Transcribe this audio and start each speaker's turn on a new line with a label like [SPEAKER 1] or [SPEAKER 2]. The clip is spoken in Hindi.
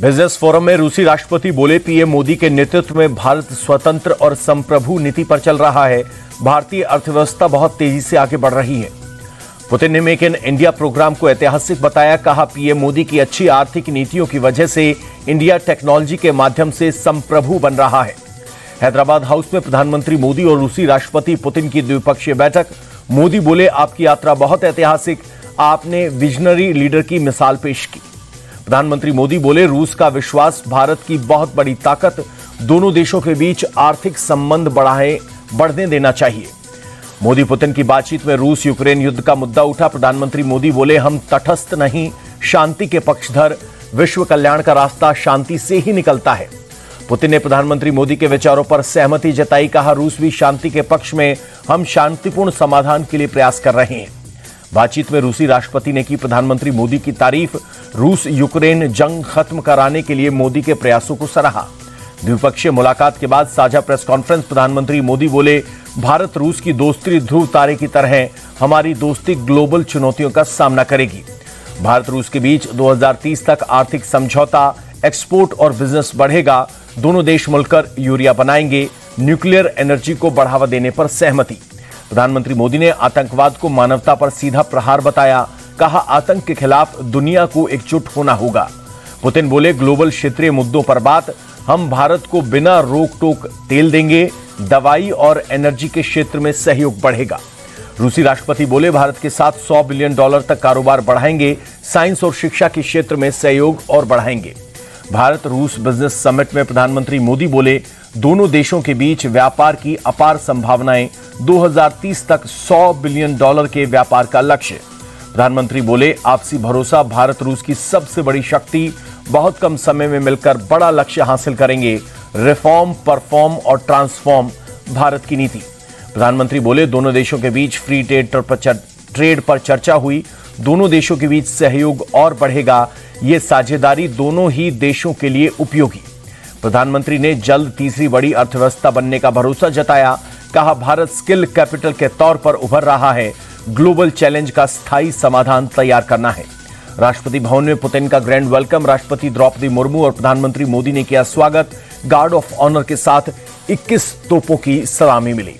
[SPEAKER 1] बिजनेस फोरम में रूसी राष्ट्रपति बोले, पीएम मोदी के नेतृत्व में भारत स्वतंत्र और संप्रभु नीति पर चल रहा है। भारतीय अर्थव्यवस्था बहुत तेजी से आगे बढ़ रही है। पुतिन ने मेक इन इंडिया प्रोग्राम को ऐतिहासिक बताया। कहा, पीएम मोदी की अच्छी आर्थिक नीतियों की वजह से इंडिया टेक्नोलॉजी के माध्यम से संप्रभु बन रहा है। हैदराबाद हाउस में प्रधानमंत्री मोदी और रूसी राष्ट्रपति पुतिन की द्विपक्षीय बैठक। मोदी बोले, आपकी यात्रा बहुत ऐतिहासिक, आपने विजनरी लीडर की मिसाल पेश की। प्रधानमंत्री मोदी बोले, रूस का विश्वास भारत की बहुत बड़ी ताकत, दोनों देशों के बीच आर्थिक संबंध बढ़ने देना चाहिए। मोदी पुतिन की बातचीत में रूस यूक्रेन युद्ध का मुद्दा उठा। प्रधानमंत्री मोदी बोले, हम तटस्थ नहीं, शांति के पक्षधर, विश्व कल्याण का रास्ता शांति से ही निकलता है। पुतिन ने प्रधानमंत्री मोदी के विचारों पर सहमति जताई। कहा, रूस भी शांति के पक्ष में, हम शांतिपूर्ण समाधान के लिए प्रयास कर रहे हैं। बातचीत में रूसी राष्ट्रपति ने की प्रधानमंत्री मोदी की तारीफ। रूस यूक्रेन जंग खत्म कराने के लिए मोदी के प्रयासों को सराहा। द्विपक्षीय मुलाकात के बाद साझा प्रेस कॉन्फ्रेंस प्रधानमंत्री मोदी बोले, भारत रूस की दोस्ती ध्रुव तारे की तरह है। हमारी दोस्ती ग्लोबल चुनौतियों का सामना करेगी। भारत रूस के बीच 2030 तक आर्थिक समझौता, एक्सपोर्ट और बिजनेस बढ़ेगा। दोनों देश मिलकर यूरिया बनाएंगे। न्यूक्लियर एनर्जी को बढ़ावा देने पर सहमति। प्रधानमंत्री मोदी ने आतंकवाद को मानवता पर सीधा प्रहार बताया। कहा, आतंक के खिलाफ दुनिया को एकजुट होना होगा। पुतिन बोले, ग्लोबल क्षेत्रीय मुद्दों पर बात, हम भारत को बिना रोक टोक तेल देंगे। दवाई और एनर्जी के क्षेत्र में सहयोग बढ़ेगा। रूसी राष्ट्रपति बोले, भारत के साथ $100 बिलियन तक कारोबार बढ़ाएंगे। साइंस और शिक्षा के क्षेत्र में सहयोग और बढ़ाएंगे। भारत रूस बिजनेस समिट में प्रधानमंत्री मोदी बोले, दोनों देशों के बीच व्यापार की अपार संभावनाएं, 2030 तक $100 बिलियन के व्यापार का लक्ष्य। प्रधानमंत्री बोले, आपसी भरोसा भारत रूस की सबसे बड़ी शक्ति, बहुत कम समय में मिलकर बड़ा लक्ष्य हासिल करेंगे। रिफॉर्म, परफॉर्म और ट्रांसफॉर्म भारत की नीति। प्रधानमंत्री बोले, दोनों देशों के बीच फ्री ट्रेड पर चर्चा हुई। दोनों देशों के बीच सहयोग और बढ़ेगा। ये साझेदारी दोनों ही देशों के लिए उपयोगी। प्रधानमंत्री ने जल्द तीसरी बड़ी अर्थव्यवस्था बनने का भरोसा जताया। कहा, भारत स्किल कैपिटल के तौर पर उभर रहा है। ग्लोबल चैलेंज का स्थायी समाधान तैयार करना है। राष्ट्रपति भवन में पुतिन का ग्रैंड वेलकम। राष्ट्रपति द्रौपदी मुर्मू और प्रधानमंत्री मोदी ने किया स्वागत। गार्ड ऑफ ऑनर के साथ 21 तोपों की सलामी मिली।